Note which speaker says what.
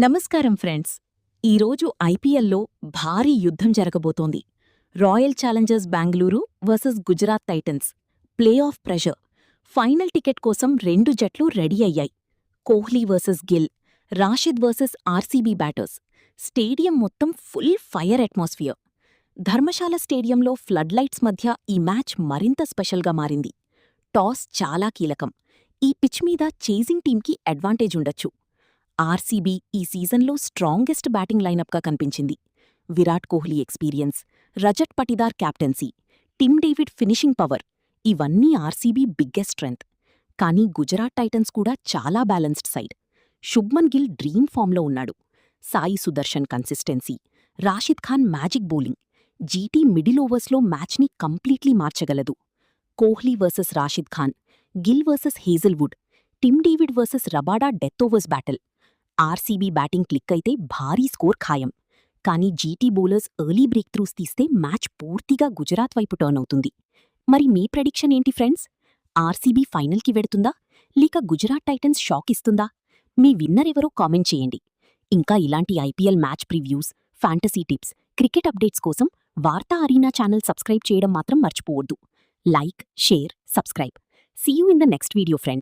Speaker 1: నమస్కారం ఫ్రెండ్స్. ఈరోజు ఐపీఎల్లో భారీ యుద్ధం జరగబోతోంది. Royal Challengers Bengaluru versus Gujarat Titans. Play of pressure. Final ticket కోసం రెండు జట్లు రెడీ అయ్యాయి. Kohli versus Gill, Rashid versus RCB batters. Stadium మొత్తం ఫుల్ ఫైర్ అట్మాస్ఫియర్. ధర్మశాల స్టేడియంలో ఫ్లడ్ లైట్స్ మధ్య ఈ మ్యాచ్ మరింత స్పెషల్గా మారింది. టాస్ చాలా కీలకం. ఈ పిచ్ మీద చేజింగ్ టీంకి అడ్వాంటేజ్ ఉండొచ్చు. ఆర్సీబీ ఈ సీజన్లో స్ట్రాంగెస్ట్ బ్యాటింగ్ లైనప్గా కనిపించింది. Virat Kohli experience, Rajat Patidar captaincy, Tim David finishing power ఇవన్నీ ఆర్సీబీ బిగ్గెస్ట్ స్ట్రెంగ్త్. కానీ గుజరాత్ టైటన్స్ కూడా చాలా balanced side. Shubman Gill dream ఫామ్లో ఉన్నాడు. Sai Sudharsan consistency, Rashid Khan magic bowling, GT middle ఓవర్స్లో మ్యాచ్ని కంప్లీట్లీ మార్చగలదు. Kohli versus Rashid Khan, Gill versus Hazlewood, Tim David versus Rabada death overs battle. RCB batting click అయితే భారీ స్కోర్ ఖాయం. కానీ GT bowlers early break throughs తీస్తే మ్యాచ్ పూర్తిగా గుజరాత్ వైపు టర్న్ అవుతుంది. మరి మీ ప్రెడిక్షన్ ఏంటి ఫ్రెండ్స్? ఆర్సీబీ ఫైనల్కి వెడుతుందా లేక గుజరాత్ టైటన్స్ షాక్ ఇస్తుందా? మీ విన్నర్ ఎవరో కామెంట్ చేయండి. ఇంకా ఇలాంటి IPL match previews, fantasy tips, cricket updates కోసం వార్తా అరీనా ఛానల్ సబ్స్క్రైబ్ చేయడం మాత్రం మర్చిపోవద్దు. Like, share, subscribe. See you in the next video friends.